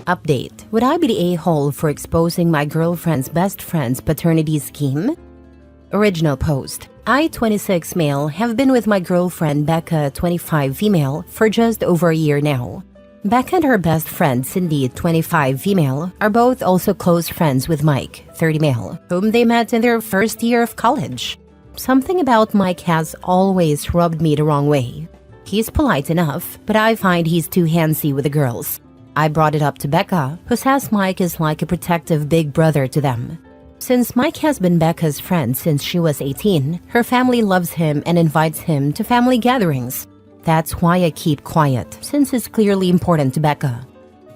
update. Would I be the a-hole for exposing my girlfriend's best friend's paternity scheme? Original post. I, 26 male, have been with my girlfriend Becca, 25 female, for just over a year now. Becca and her best friend Cindy, 25 female, are both also close friends with Mike, 30 male, whom they met in their first year of college. Something about Mike has always rubbed me the wrong way. He's polite enough, but I find he's too handsy with the girls. I brought it up to Becca, who says Mike is like a protective big brother to them. Since Mike has been Becca's friend since she was 18, her family loves him and invites him to family gatherings. That's why I keep quiet, since it's clearly important to Becca.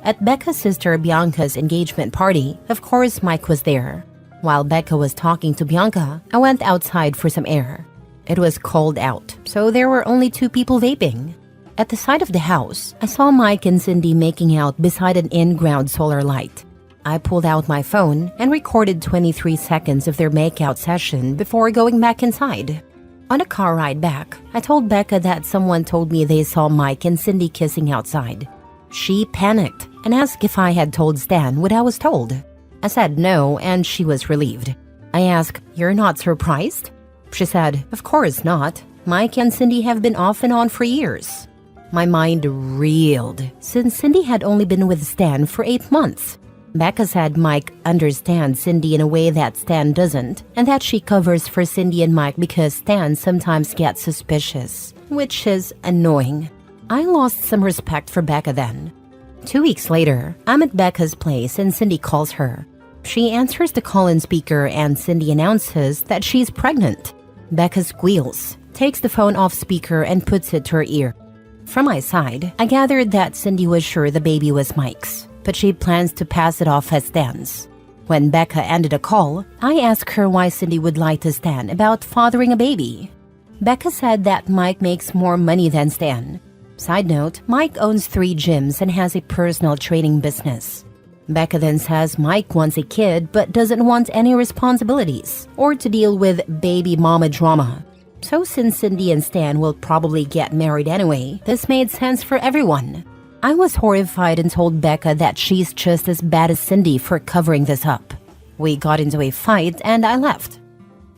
At Becca's sister Bianca's engagement party, of course Mike was there. While Becca was talking to Bianca, I went outside for some air. It was cold out, so there were only 2 people vaping. At the side of the house, I saw Mike and Cindy making out beside an in-ground solar light. I pulled out my phone and recorded 23 seconds of their makeout session before going back inside. On a car ride back, I told Becca that someone told me they saw Mike and Cindy kissing outside. She panicked and asked if I had told Stan what I was told. I said no, and she was relieved. I asked, "You're not surprised?" She said, "Of course not. Mike and Cindy have been off and on for years." My mind reeled, since Cindy had only been with Stan for 8 months. Becca said Mike understands Cindy in a way that Stan doesn't, and that she covers for Cindy and Mike because Stan sometimes gets suspicious, which is annoying. I lost some respect for Becca then. 2 weeks later, I'm at Becca's place and Cindy calls her. She answers the call-in speaker and Cindy announces that she's pregnant. Becca squeals, takes the phone off speaker and puts it to her ear. From my side, I gathered that Cindy was sure the baby was Mike's, but she plans to pass it off as Stan's. When Becca ended the call, I asked her why Cindy would lie to Stan about fathering a baby. Becca said that Mike makes more money than Stan. Side note, Mike owns 3 gyms and has a personal training business. Becca then says Mike wants a kid but doesn't want any responsibilities or to deal with baby mama drama. So since Cindy and Stan will probably get married anyway, this made sense for everyone. I was horrified and told Becca that she's just as bad as Cindy for covering this up. We got into a fight and I left.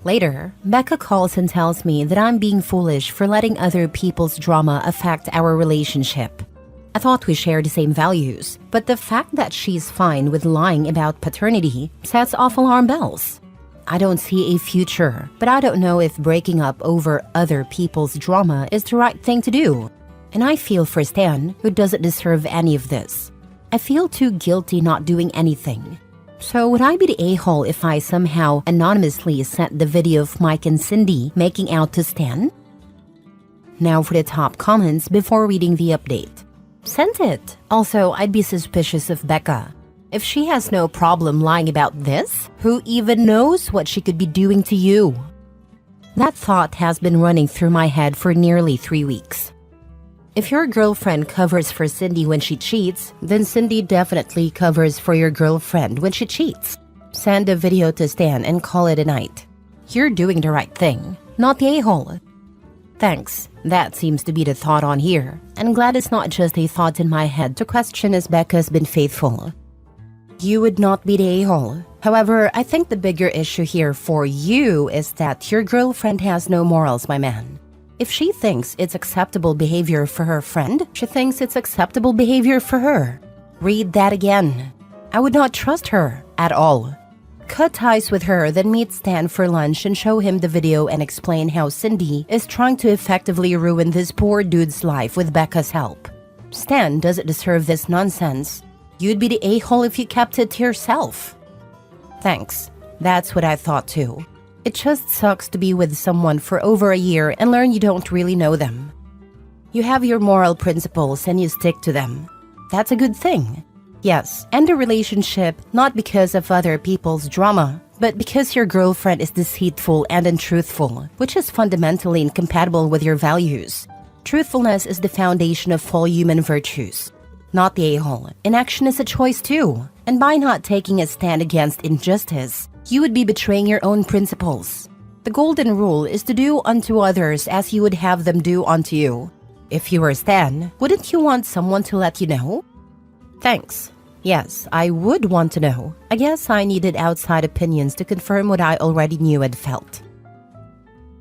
Later, Becca calls and tells me that I'm being foolish for letting other people's drama affect our relationship. I thought we shared the same values, but the fact that she's fine with lying about paternity sets off alarm bells. I don't see a future, but I don't know if breaking up over other people's drama is the right thing to do. And I feel for Stan, who doesn't deserve any of this. I feel too guilty not doing anything. So would I be the a-hole if I somehow anonymously sent the video of Mike and Cindy making out to Stan? Now for the top comments before reading the update. Sent it. Also, I'd be suspicious of Becca. If she has no problem lying about this, who even knows what she could be doing to you? That thought has been running through my head for nearly 3 weeks. If your girlfriend covers for Cindy when she cheats, then Cindy definitely covers for your girlfriend when she cheats. Send a video to Stan and call it a night. You're doing the right thing, not the a-hole. Thanks. That seems to be the thought on here. I'm glad it's not just a thought in my head to question as Becca's been faithful. You would not be the a-hole. However, I think the bigger issue here for you is that your girlfriend has no morals, my man. If she thinks it's acceptable behavior for her friend, she thinks it's acceptable behavior for her. Read that again. I would not trust her at all. Cut ties with her, then meet Stan for lunch and show him the video and explain how Cindy is trying to effectively ruin this poor dude's life with Becca's help. Stan doesn't deserve this nonsense. You'd be the a-hole if you kept it to yourself. Thanks. That's what I thought too. It just sucks to be with someone for over a year and learn you don't really know them. You have your moral principles and you stick to them. That's a good thing. Yes, end a relationship not because of other people's drama, but because your girlfriend is deceitful and untruthful, which is fundamentally incompatible with your values. Truthfulness is the foundation of all human virtues. Not the a-hole. Inaction is a choice too. And by not taking a stand against injustice, you would be betraying your own principles. The golden rule is to do unto others as you would have them do unto you. If you were Stan, wouldn't you want someone to let you know? Thanks. Yes, I would want to know. I guess I needed outside opinions to confirm what I already knew and felt.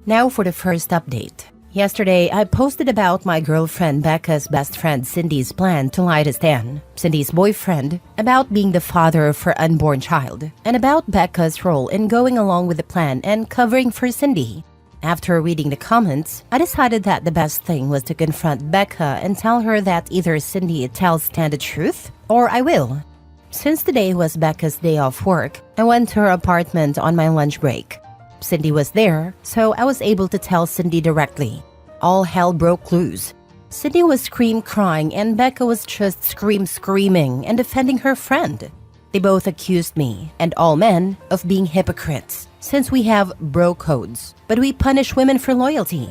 Now for the first update. Yesterday, I posted about my girlfriend Becca's best friend Cindy's plan to lie to Stan, Cindy's boyfriend, about being the father of her unborn child, and about Becca's role in going along with the plan and covering for Cindy. After reading the comments, I decided that the best thing was to confront Becca and tell her that either Cindy tells Stan the truth, or I will. Since today was Becca's day off work, I went to her apartment on my lunch break. Cindy was there, so I was able to tell Cindy directly. All hell broke loose. Cindy was crying, and Becca was just screaming and defending her friend. They both accused me, and all men, of being hypocrites, since we have bro codes, but we punish women for loyalty.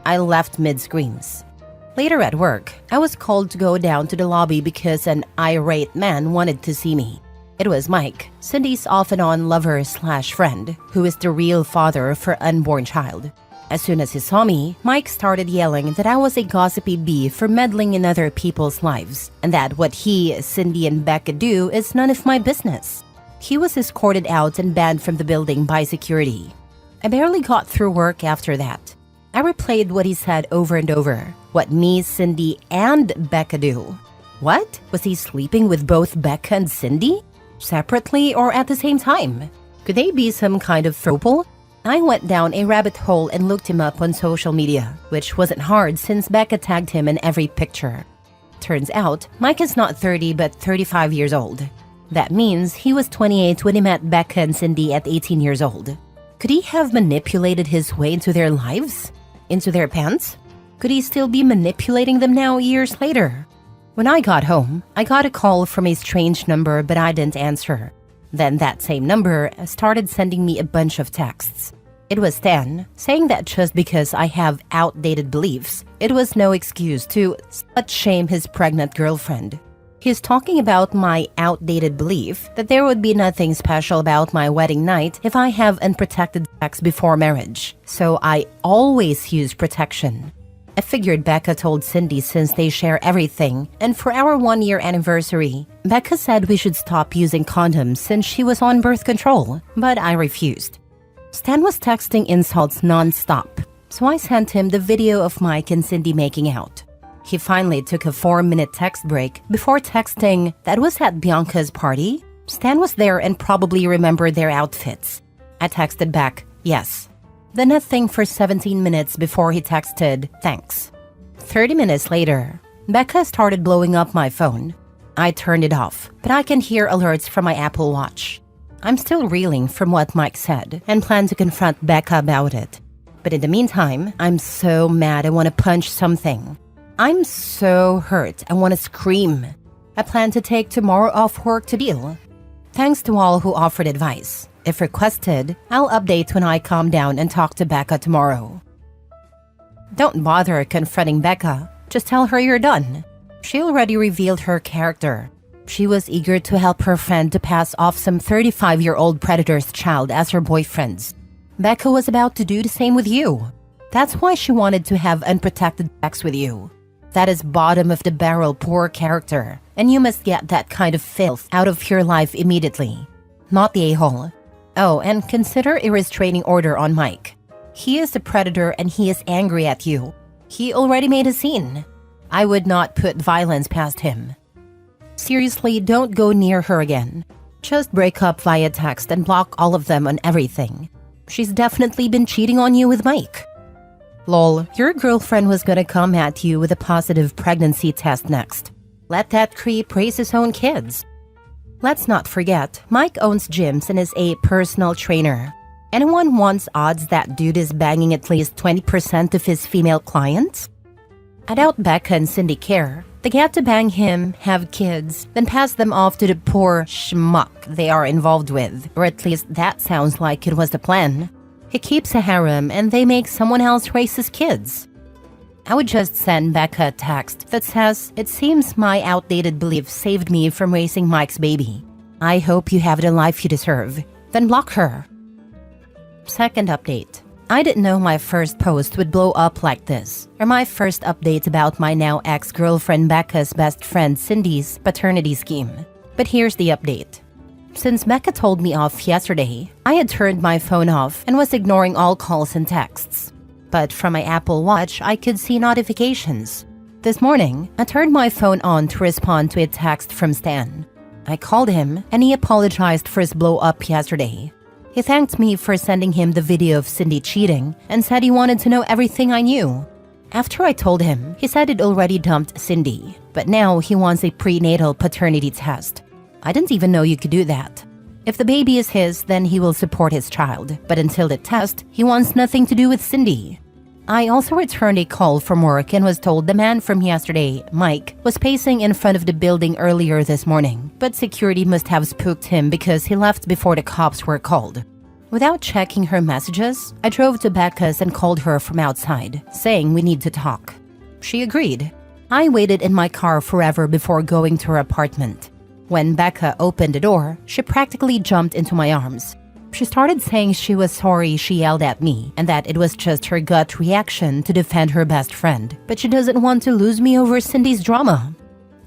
I left mid-screams. Later at work, I was called to go down to the lobby because an irate man wanted to see me. It was Mike, Cindy's off-and-on lover/friend, who is the real father of her unborn child. As soon as he saw me, Mike started yelling that I was a gossipy bee for meddling in other people's lives, and that what he, Cindy, and Becca do is none of my business. He was escorted out and banned from the building by security. I barely got through work after that. I replayed what he said over and over, what me, Cindy, and Becca do. What? Was he sleeping with both Becca and Cindy? Separately or at the same time? Could they be some kind of throuple? I went down a rabbit hole and looked him up on social media, which wasn't hard since Becca tagged him in every picture. Turns out, Mike is not 30 but 35 years old. That means he was 28 when he met Becca and Cindy at 18 years old. Could he have manipulated his way into their lives? Into their pants? Could he still be manipulating them now years later? When I got home, I got a call from a strange number but I didn't answer. Then that same number started sending me a bunch of texts. It was Stan, saying that just because I have outdated beliefs, it was no excuse to slut-shame his pregnant girlfriend. He's talking about my outdated belief that there would be nothing special about my wedding night if I have unprotected sex before marriage, so I always use protection. I figured Becca told Cindy since they share everything, and for our 1-year anniversary, Becca said we should stop using condoms since she was on birth control, but I refused. Stan was texting insults non-stop, so I sent him the video of Mike and Cindy making out. He finally took a 4-minute text break before texting that was at Bianca's party. Stan was there and probably remembered their outfits. I texted back, yes. Then nothing for 17 minutes before he texted, thanks. 30 minutes later, Becca started blowing up my phone. I turned it off, but I can hear alerts from my Apple Watch. I'm still reeling from what Mike said and plan to confront Becca about it. But in the meantime, I'm so mad I want to punch something. I'm so hurt I want to scream. I plan to take tomorrow off work to deal. Thanks to all who offered advice. If requested, I'll update when I calm down and talk to Becca tomorrow. Don't bother confronting Becca. Just tell her you're done. She already revealed her character. She was eager to help her friend to pass off some 35-year-old predator's child as her boyfriend's. Becca was about to do the same with you. That's why she wanted to have unprotected sex with you. That is bottom of the barrel poor character, and you must get that kind of filth out of your life immediately. Not the a-hole. Oh, and consider a restraining order on Mike. He is the predator and he is angry at you. He already made a scene. I would not put violence past him. Seriously, don't go near her again. Just break up via text and block all of them on everything. She's definitely been cheating on you with Mike. Lol, your girlfriend was gonna come at you with a positive pregnancy test next. Let that creep raise his own kids. Let's not forget, Mike owns gyms and is a personal trainer. Anyone wants odds that dude is banging at least 20% of his female clients? I doubt Becca and Cindy care. They get to bang him, have kids, then pass them off to the poor schmuck they are involved with. Or at least that sounds like it was the plan. He keeps a harem and they make someone else raise his kids. I would just send Becca a text that says, it seems my outdated belief saved me from raising Mike's baby. I hope you have the life you deserve. Then block her. Second update. I didn't know my first post would blow up like this, or my first update about my now ex-girlfriend Becca's best friend Cindy's paternity scheme. But here's the update. Since Becca told me off yesterday, I had turned my phone off and was ignoring all calls and texts. But from my Apple Watch, I could see notifications. This morning, I turned my phone on to respond to a text from Stan. I called him and he apologized for his blow-up yesterday. He thanked me for sending him the video of Cindy cheating and said he wanted to know everything I knew. After I told him, he said he'd already dumped Cindy, but now he wants a prenatal paternity test. I didn't even know you could do that. If the baby is his, then he will support his child, but until the test, he wants nothing to do with Cindy. I also returned a call from work and was told the man from yesterday, Mike, was pacing in front of the building earlier this morning, but security must have spooked him because he left before the cops were called. Without checking her messages, I drove to Becca's and called her from outside, saying we need to talk. She agreed. I waited in my car forever before going to her apartment. When Becca opened the door, she practically jumped into my arms. She started saying she was sorry she yelled at me and that it was just her gut reaction to defend her best friend, but she doesn't want to lose me over Cindy's drama.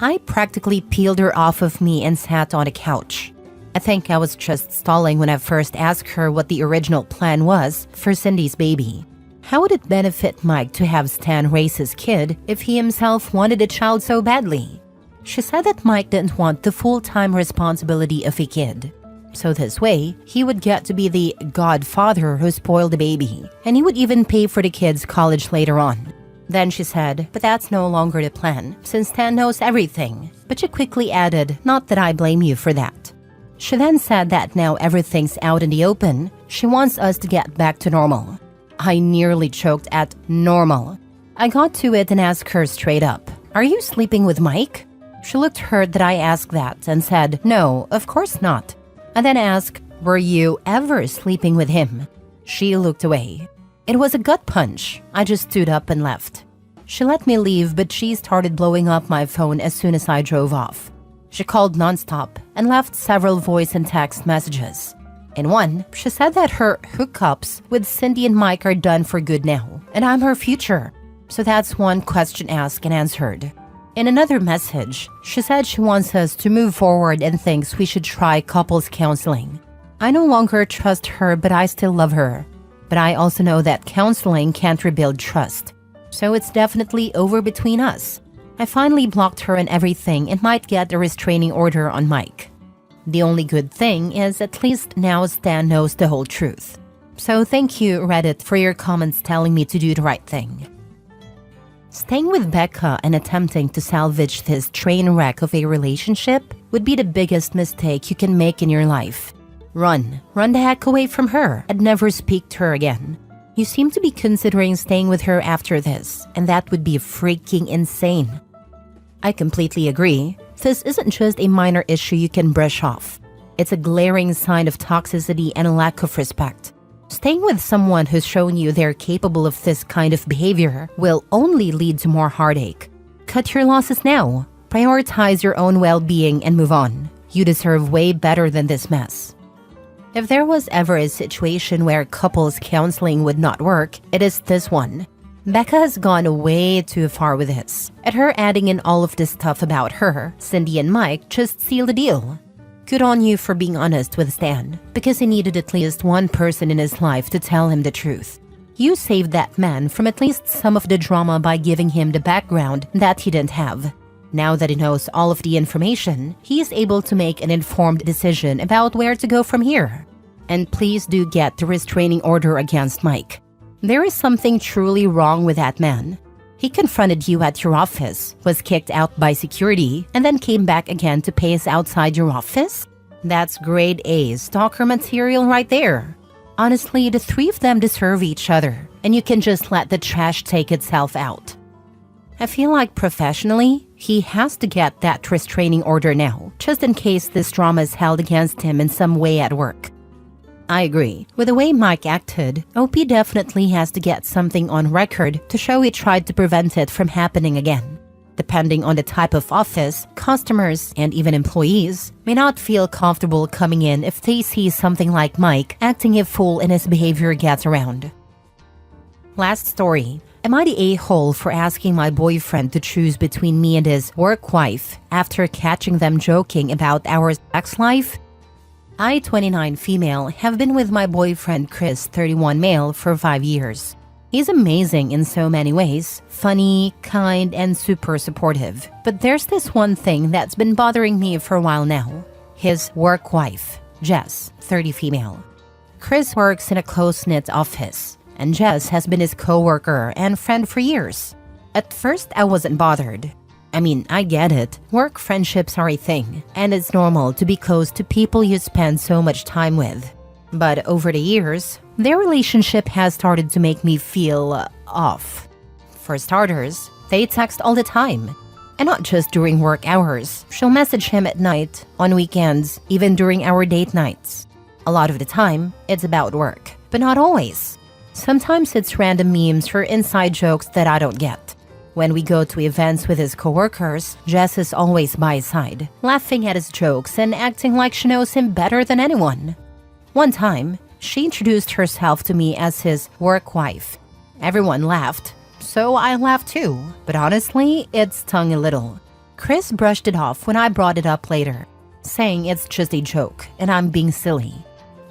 I practically peeled her off of me and sat on a couch. I think I was just stalling when I first asked her what the original plan was for Cindy's baby. How would it benefit Mike to have Stan raise his kid if he himself wanted a child so badly? She said that Mike didn't want the full-time responsibility of a kid. So this way, he would get to be the godfather who spoiled the baby, and he would even pay for the kid's college later on. Then she said, but that's no longer the plan, since Stan knows everything. But she quickly added, not that I blame you for that. She then said that now everything's out in the open, she wants us to get back to normal. I nearly choked at normal. I got to it and asked her straight up, are you sleeping with Mike? She looked hurt that I asked that and said, no, of course not. I then asked, were you ever sleeping with him? She looked away. It was a gut punch. I just stood up and left. She let me leave, but she started blowing up my phone as soon as I drove off. She called nonstop and left several voice and text messages. In one, she said that her hookups with Cindy and Mike are done for good now, and I'm her future. So that's one question asked and answered. In another message, she said she wants us to move forward and thinks we should try couples counseling. I no longer trust her, but I still love her. But I also know that counseling can't rebuild trust. So it's definitely over between us. I finally blocked her and everything and might get a restraining order on Mike. The only good thing is at least now Stan knows the whole truth. So thank you, Reddit, for your comments telling me to do the right thing. Staying with Becca and attempting to salvage this train wreck of a relationship would be the biggest mistake you can make in your life. Run the heck away from her and never speak to her again. You seem to be considering staying with her after this, and that would be freaking insane. I completely agree. This isn't just a minor issue you can brush off. It's a glaring sign of toxicity and a lack of respect. Staying with someone who's shown you they're capable of this kind of behavior will only lead to more heartache. Cut your losses now. Prioritize your own well-being and move on. You deserve way better than this mess. If there was ever a situation where couples counseling would not work, it is this one. Becca has gone way too far with this. And her adding in all of this stuff about her, Cindy and Mike just seal the deal. Good on you for being honest with Stan, because he needed at least one person in his life to tell him the truth. You saved that man from at least some of the drama by giving him the background that he didn't have. Now that he knows all of the information, he is able to make an informed decision about where to go from here. And please do get the restraining order against Mike. There is something truly wrong with that man. He confronted you at your office, was kicked out by security, and then came back again to pace outside your office? That's grade A stalker material right there. Honestly, the three of them deserve each other, and you can just let the trash take itself out. I feel like professionally, he has to get that restraining order now, just in case this drama is held against him in some way at work. I agree. With the way Mike acted, OP definitely has to get something on record to show he tried to prevent it from happening again. Depending on the type of office, customers and even employees may not feel comfortable coming in if they see something like Mike acting a fool and his behavior gets around. Last story. Am I the a-hole for asking my boyfriend to choose between me and his work wife after catching them joking about our sex life? I, 29 female, have been with my boyfriend Chris, 31 male, for 5 years. He's amazing in so many ways, funny, kind, and super supportive. But there's this one thing that's been bothering me for a while now. His work wife, Jess, 30 female. Chris works in a close-knit office, and Jess has been his co-worker and friend for years. At first, I wasn't bothered. I mean, I get it. Work friendships are a thing, and it's normal to be close to people you spend so much time with. But over the years, their relationship has started to make me feel off. For starters, they text all the time. And not just during work hours. She'll message him at night, on weekends, even during our date nights. A lot of the time, it's about work, but not always. Sometimes it's random memes or inside jokes that I don't get. When we go to events with his coworkers, Jess is always by his side, laughing at his jokes and acting like she knows him better than anyone. One time, she introduced herself to me as his work wife. Everyone laughed, so I laughed too, but honestly, it stung a little. Chris brushed it off when I brought it up later, saying it's just a joke and I'm being silly.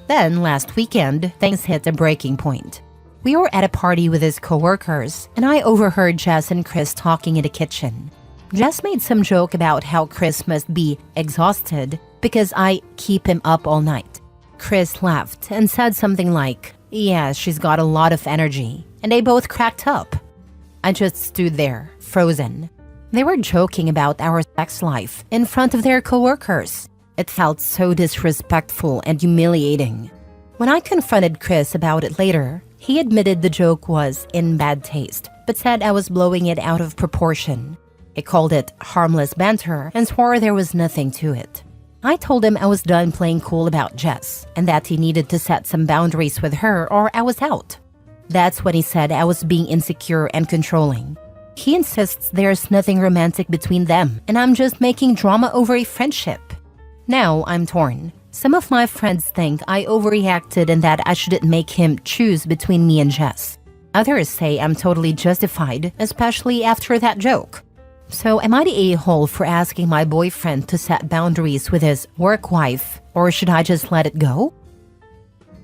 Then, last weekend, things hit a breaking point. We were at a party with his coworkers, and I overheard Jess and Chris talking in the kitchen. Jess made some joke about how Chris must be exhausted because I keep him up all night. Chris laughed and said something like, "Yeah, she's got a lot of energy," and they both cracked up. I just stood there, frozen. They were joking about our sex life in front of their coworkers. It felt so disrespectful and humiliating. When I confronted Chris about it later, he admitted the joke was in bad taste, but said I was blowing it out of proportion. He called it harmless banter and swore there was nothing to it. I told him I was done playing cool about Jess and that he needed to set some boundaries with her or I was out. That's when he said I was being insecure and controlling. He insists there's nothing romantic between them and I'm just making drama over a friendship. Now I'm torn. Some of my friends think I overreacted and that I shouldn't make him choose between me and Jess. Others say I'm totally justified, especially after that joke. So am I the a-hole for asking my boyfriend to set boundaries with his work wife, or should I just let it go?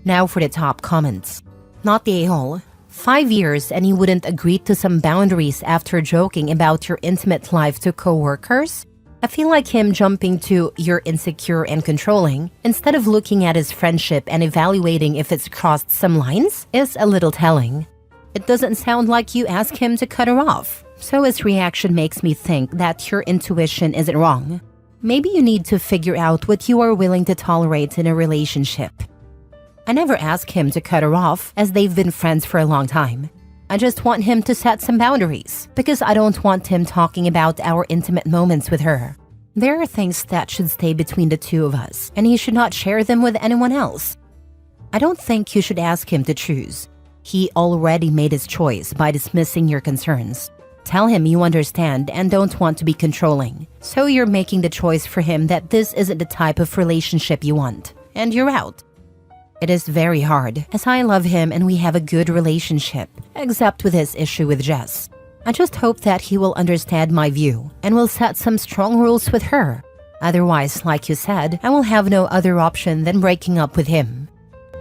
Now for the top comments. Not the a-hole. 5 years and you wouldn't agree to some boundaries after joking about your intimate life to co-workers? I feel like him jumping to "you're insecure and controlling" instead of looking at his friendship and evaluating if it's crossed some lines is a little telling. It doesn't sound like you asked him to cut her off, so his reaction makes me think that your intuition isn't wrong. Maybe you need to figure out what you are willing to tolerate in a relationship. I never asked him to cut her off as they've been friends for a long time. I just want him to set some boundaries because I don't want him talking about our intimate moments with her. There are things that should stay between the two of us, and he should not share them with anyone else. I don't think you should ask him to choose. He already made his choice by dismissing your concerns. Tell him you understand and don't want to be controlling, so you're making the choice for him that this isn't the type of relationship you want, and you're out. It is very hard, as I love him and we have a good relationship, except with his issue with Jess. I just hope that he will understand my view and will set some strong rules with her. Otherwise, like you said, I will have no other option than breaking up with him.